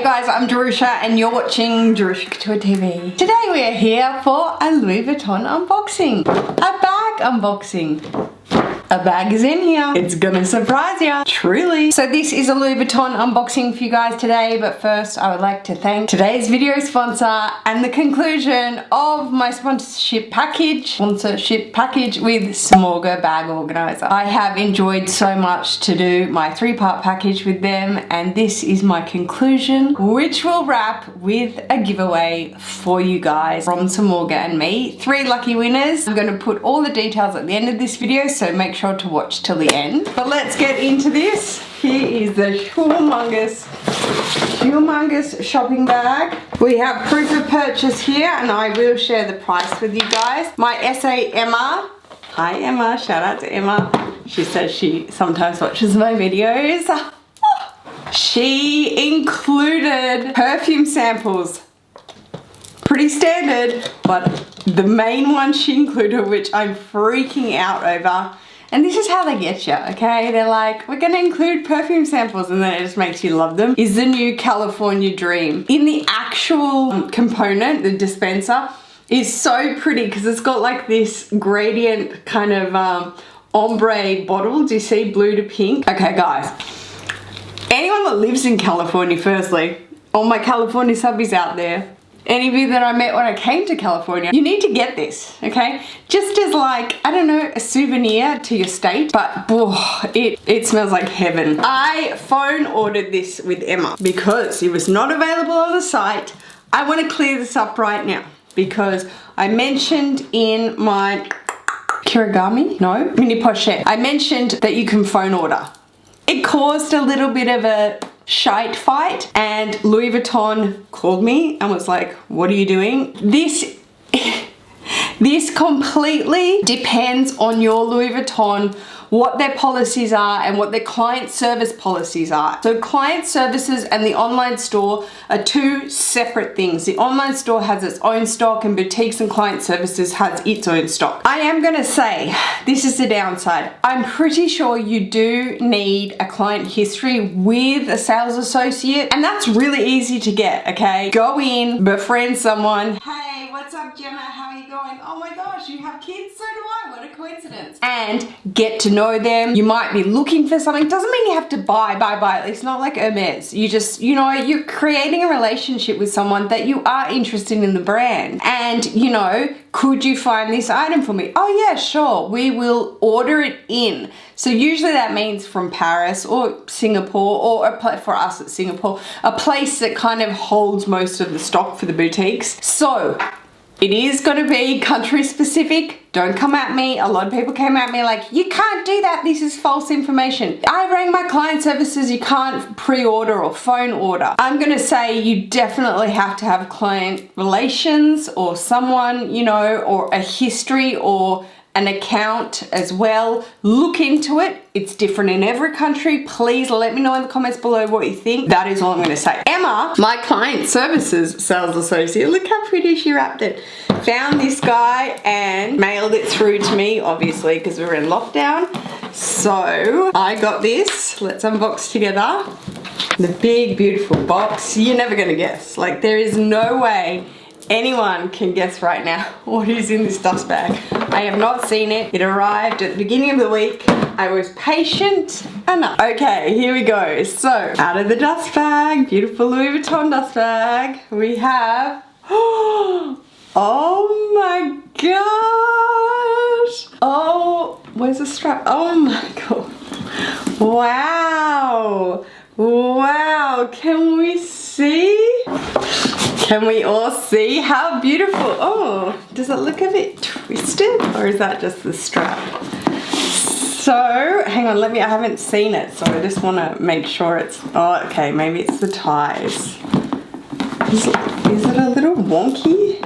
guys, I'm Jerusha and you're watching Jerusha Couture TV. Today we are here for a Louboutin unboxing. A bag unboxing. A bag is in here. It's gonna surprise you, truly. So this is a Louboutin unboxing for you guys today, but first I would like to thank today's video sponsor and the conclusion of my sponsorship package with Samorga Bag Organizer. I have enjoyed so much to do my 3-part package with them, and this is my conclusion, which will wrap with a giveaway for you guys from Samorga and me. 3 lucky winners. I'm gonna put all the details at the end of this video, so make sure to watch till the end. But let's get into this. Here is the humongous shopping bag. We have proof of purchase here, and I will share the price with you guys. My SA Emma. Hi Emma, shout out to Emma. She says she sometimes watches my videos. She included perfume samples. Pretty standard, but the main one she included, which I'm freaking out over, and this is how they get you, okay? They're like, we're gonna include perfume samples, and then it just makes you love them, is the new California Dream. In the actual component, the dispenser, is so pretty because it's got like this gradient kind of ombre bottle. Do you see blue to pink? Okay guys, anyone that lives in California, firstly, all my California subbies out there, any of you that I met when I came to California, you need to get this, okay? Just as like, I don't know, a souvenir to your state, but it smells like heaven. I phone ordered this with Emma because it was not available on the site. I want to clear this up right now because I mentioned in my mini pochette, I mentioned that you can phone order. It caused a little bit of a shite fight, and Louis Vuitton called me and was like, what are you doing? This completely depends on your Louis Vuitton, what their policies are and what their client service policies are. So client services and the online store are 2 separate things. The online store has its own stock, and boutiques and client services has its own stock. I am gonna say, this is the downside. I'm pretty sure you do need a client history with a sales associate, and that's really easy to get, okay? Go in, befriend someone. Hey, what's up Jenna? How are you going? Oh my gosh, you have kids? So do I, what a coincidence. And get to know them. You might be looking for something. Doesn't mean you have to buy. It's not like Hermes. You just, you know, you're creating a relationship with someone that you are interested in the brand. And, you know, could you find this item for me? Oh yeah, sure. We will order it in. So usually that means from Paris or Singapore, or for us at Singapore, a place that kind of holds most of the stock for the boutiques. So it is going to be country specific. Don't come at me. A lot of people came at me like, you can't do that. This is false information. I rang my client services. You can't pre-order or phone order. I'm going to say you definitely have to have client relations or someone, you know, or a history or an account as well. Look into it. It's different in every country. Please let me know in the comments below what you think. That is all I'm going to say. Emma, my client services sales associate, look how pretty she wrapped it. Found this guy and mailed it through to me, obviously, because we were in lockdown. So I got this. Let's unbox together. The big, beautiful box. You're never going to guess. Like, there is no way anyone can guess right now what is in this dust bag. I have not seen it. It arrived at the beginning of the week. I was patient enough. Okay, here we go. So, out of the dust bag, beautiful Louis Vuitton dust bag, we have, oh my gosh. Oh, where's the strap? Oh my god. Wow. Wow, can we see? Can we all see how beautiful? Oh, does it look a bit twisted, or is that just the strap? So, hang on, I haven't seen it, so I just want to make sure it's, oh, okay, maybe it's the ties. Is it a little wonky?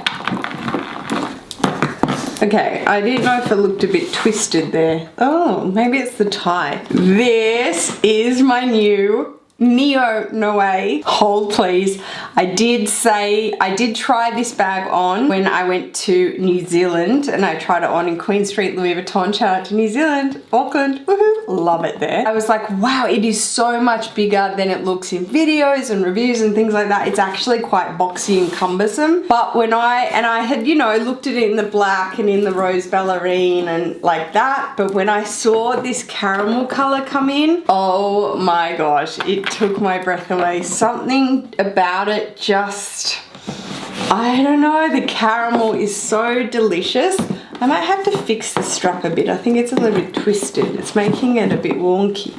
Okay, I didn't know if it looked a bit twisted there. Oh, maybe it's the tie. This is my new NOE, hold please. I did try this bag on when I went to New Zealand, and I tried it on in Queen Street, Louis Vuitton. Shout out to New Zealand, Auckland, woohoo, love it there. I was like, wow, it is so much bigger than it looks in videos and reviews and things like that. It's actually quite boxy and cumbersome. But when I had, you know, looked at it in the black and in the rose ballerine and like that, but when I saw this caramel color come in, oh my gosh, it took my breath away. Something about it just, I don't know, the caramel is so delicious. I might have to fix the strap a bit. I think it's a little bit twisted. It's making it a bit wonky.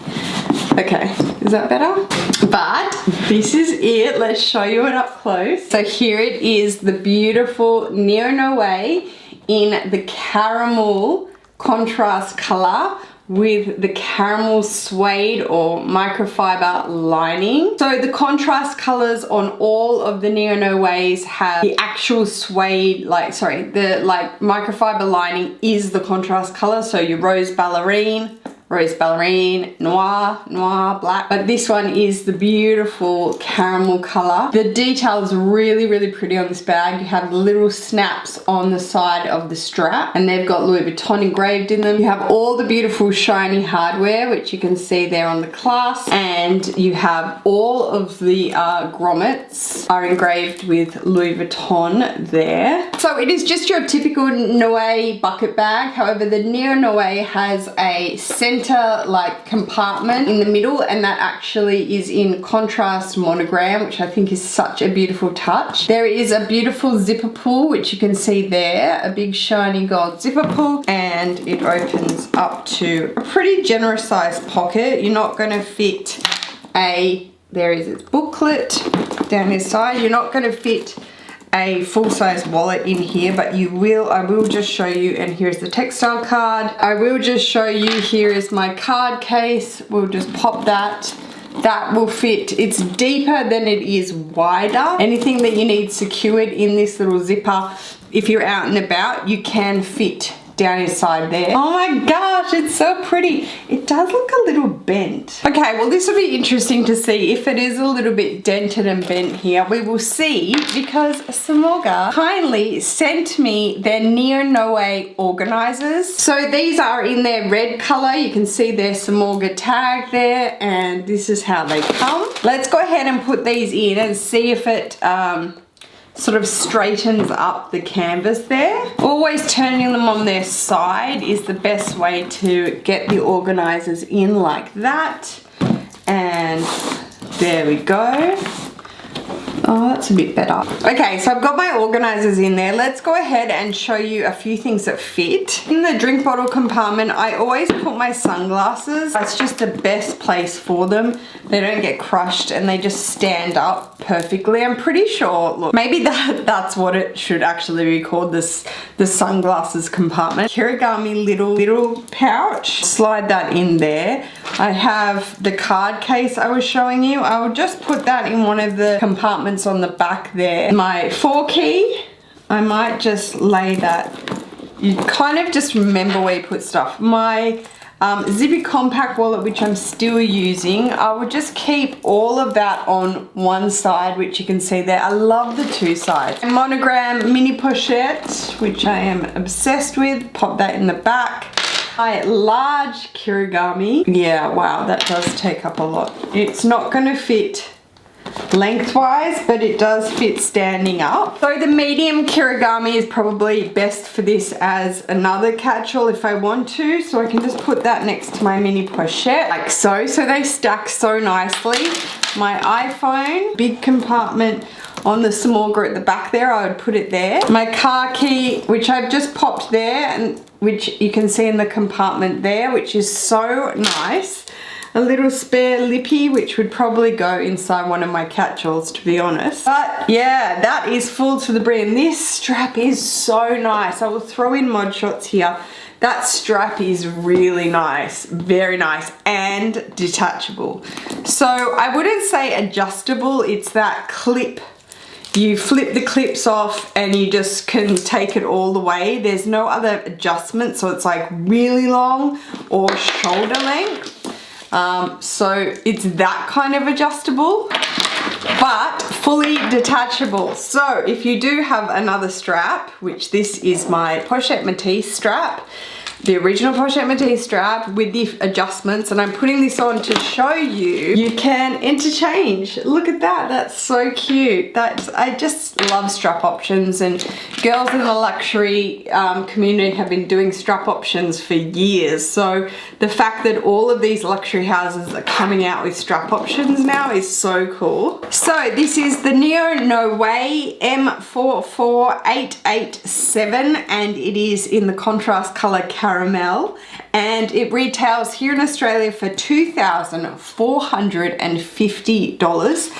Okay, is that better? But this is it. Let's show you it up close. So here it is, the beautiful NOE in the caramel contrast color with the caramel suede or microfiber lining. So the contrast colors on all of the NOEs have the actual suede, the microfiber lining is the contrast color. So your rose ballerine, noir, black. But this one is the beautiful caramel color. The detail is really, really pretty on this bag. You have little snaps on the side of the strap, and they've got Louis Vuitton engraved in them. You have all the beautiful shiny hardware, which you can see there on the clasp, and you have all of the grommets are engraved with Louis Vuitton there. So it is just your typical NOE bucket bag. However, the NOE has a center compartment in the middle, and that actually is in contrast monogram, which I think is such a beautiful touch. There is a beautiful zipper pull, which you can see there, a big shiny gold zipper pull, and it opens up to a pretty generous sized pocket. You're not going to fit there is its booklet down this side. You're not going to fit a full-size wallet in here, but I will just show you, and here's the textile card. I will just show you, here is my card case. We'll just pop that. That will fit. It's deeper than it is wider. Anything that you need secured in this little zipper, if you're out and about, you can fit down inside there. Oh my gosh, it's so pretty. It does look a little bent. Okay, well this will be interesting to see if it is a little bit dented and bent here. We will see, because Samorga kindly sent me their NOE organisers. So these are in their red color. You can see their Samorga tag there, and this is how they come. Let's go ahead and put these in and see if it sort of straightens up the canvas there. Always turning them on their side is the best way to get the organisers in, like that. And there we go. Oh, that's a bit better. Okay, so I've got my organisers in there. Let's go ahead and show you a few things that fit. In the drink bottle compartment, I always put my sunglasses. That's just the best place for them. They don't get crushed and they just stand up perfectly. I'm pretty sure, look, maybe that's what it should actually be called, the sunglasses compartment. Kirigami little pouch. Slide that in there. I have the card case I was showing you. I will just put that in one of the compartments on the back there. My 4 key, I might just lay that. You kind of just remember where you put stuff. My zippy compact wallet, which I'm still using, I would just keep all of that on one side, which you can see there. I love the two sides. A monogram mini pochette, which I am obsessed with. Pop that in the back. My large kirigami. Yeah, wow, that does take up a lot. It's not going to fit lengthwise, but it does fit standing up. So the medium kirigami is probably best for this as another catch-all if I want to. So I can just put that next to my mini pochette, like so. So they stack so nicely. My iPhone, big compartment on the Smorga at the back there, I would put it there. My car key, which I've just popped there, and which you can see in the compartment there, which is so nice. A little spare lippy, which would probably go inside one of my catch-alls, to be honest. But yeah, that is full to the brim. This strap is so nice. I will throw in mod shots here. That strap is really nice, very nice, and detachable. So I wouldn't say adjustable, it's that clip. You flip the clips off and you just can take it all the way. There's no other adjustment, so it's like really long or shoulder length. So it's that kind of adjustable, but fully detachable. So if you do have another strap, which this is my pochette métis strap, the original pochette métis strap with the adjustments, and I'm putting this on to show you, you can interchange. Look at that, that's so cute. I just love strap options, and girls in the luxury community have been doing strap options for years. So the fact that all of these luxury houses are coming out with strap options now is so cool. So this is the NOE M44887, and it is in the contrast color caramel, and it retails here in Australia for $2,450.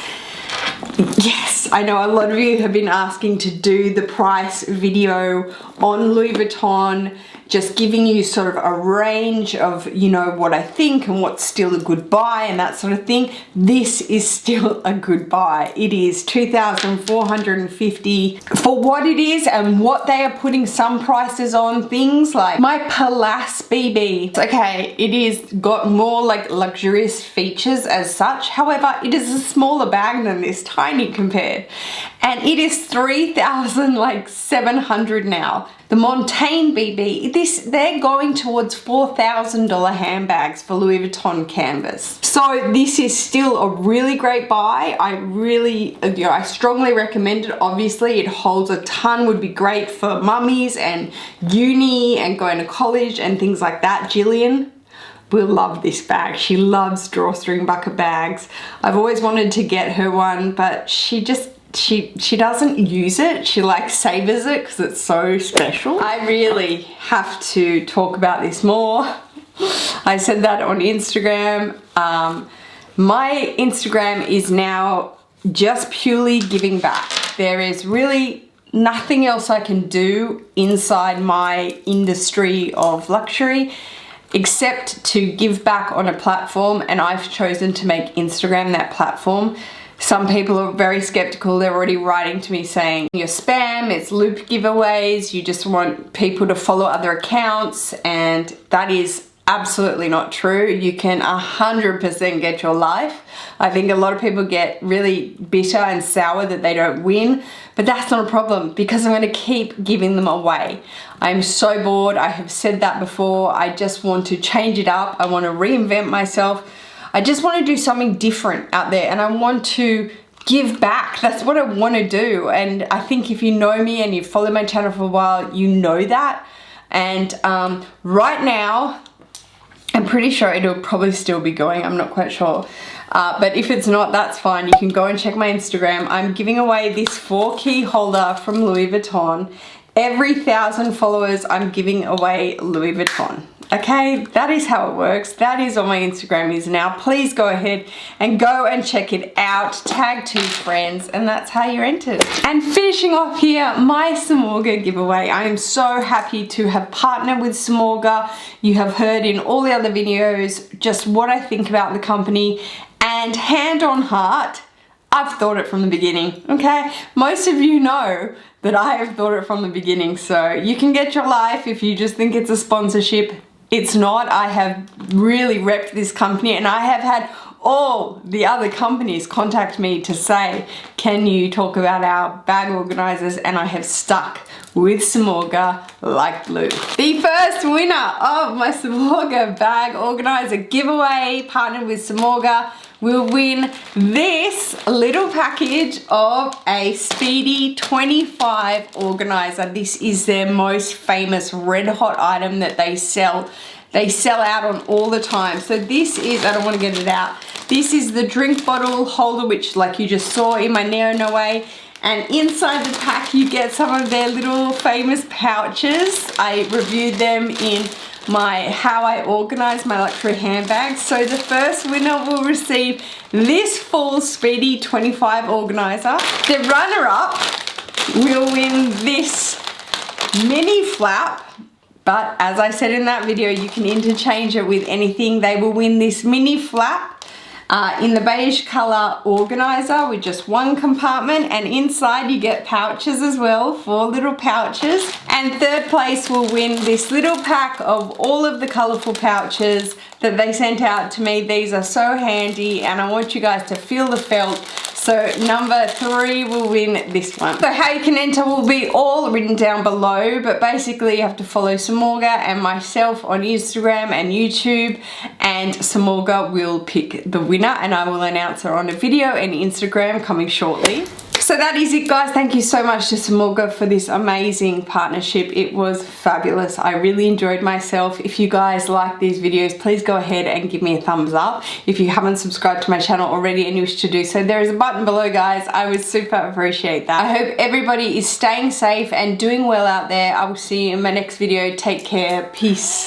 Yes, I know a lot of you have been asking to do the price video on Louis Vuitton, just giving you sort of a range of, you know, what I think and what's still a good buy and that sort of thing. This is still a good buy. It is $2,450 for what it is and what they are putting some prices on. Things like my Palace BB. Okay, it is got more like luxurious features as such. However, it is a smaller bag than this, tiny compared. And it is $3,700 now. The Montaigne BB, they're going towards $4,000 handbags for Louis Vuitton canvas. So this is still a really great buy. I really, I strongly recommend it. Obviously, it holds a ton, would be great for mummies and uni and going to college and things like that. Jillian will love this bag. She loves drawstring bucket bags. I've always wanted to get her one, but she doesn't use it. She like savors it because it's so special. I really have to talk about this more. I said that on Instagram. My Instagram is now just purely giving back. There is really nothing else I can do inside my industry of luxury except to give back on a platform, and I've chosen to make Instagram that platform. Some people are very skeptical. They're already writing to me saying you're spam, it's loop giveaways, you just want people to follow other accounts, and that is absolutely not true. You can 100% get your life. I think a lot of people get really bitter and sour that they don't win, but that's not a problem because I'm going to keep giving them away. I'm so bored. I have said that before. I just want to change it up. I want to reinvent myself. I just want to do something different out there, and I want to give back. That's what I want to do. And I think if you know me and you follow my channel for a while, you know that. And right now, I'm pretty sure it'll probably still be going. I'm not quite sure. But if it's not, that's fine. You can go and check my Instagram. I'm giving away this 4-key holder from Louis Vuitton. Every 1,000 followers, I'm giving away Louis Vuitton. Okay, that is how it works. That is what my Instagram is now. Please go ahead and check it out. Tag 2 friends, and that's how you're entered. And finishing off here, my Samorga giveaway. I am so happy to have partnered with Smorga. You have heard in all the other videos just what I think about the company, and hand on heart, I've thought it from the beginning, okay? Most of you know that I have thought it from the beginning, so you can get your life if you just think it's a sponsorship. It's not. I have really repped this company, and I have had all the other companies contact me to say, can you talk about our bag organizers? And I have stuck with Smorga like glue. The first winner of my Samorga bag organizer giveaway, partnered with Smorga, will win this little package of a Speedy 25 organizer. This is their most famous red hot item that they sell. They sell out on all the time. So this is, I don't want to get it out. This is the drink bottle holder, which like you just saw in my NOE. And inside the pack you get some of their little famous pouches. I reviewed them in my how I organize my luxury handbags. So the first winner will receive this full Speedy 25 organizer. The runner-up will win this mini flap, but as I said in that video, you can interchange it with anything. They will win this mini flap. in the beige color organizer with just one compartment, and inside you get pouches as well, 4 little pouches. And third place will win this little pack of all of the colorful pouches that they sent out to me. These are so handy and I want you guys to feel the felt. So number 3 will win this one. So how you can enter will be all written down below, but basically you have to follow Samorga and myself on Instagram and YouTube, and Samorga will pick the winner and I will announce her on a video and Instagram coming shortly. So that is it, guys. Thank you so much to Samorga for this amazing partnership. It was fabulous. I really enjoyed myself. If you guys like these videos, please go ahead and give me a thumbs up. If you haven't subscribed to my channel already and you wish to do so, there is a button below, guys. I would super appreciate that. I hope everybody is staying safe and doing well out there. I will see you in my next video. Take care. Peace.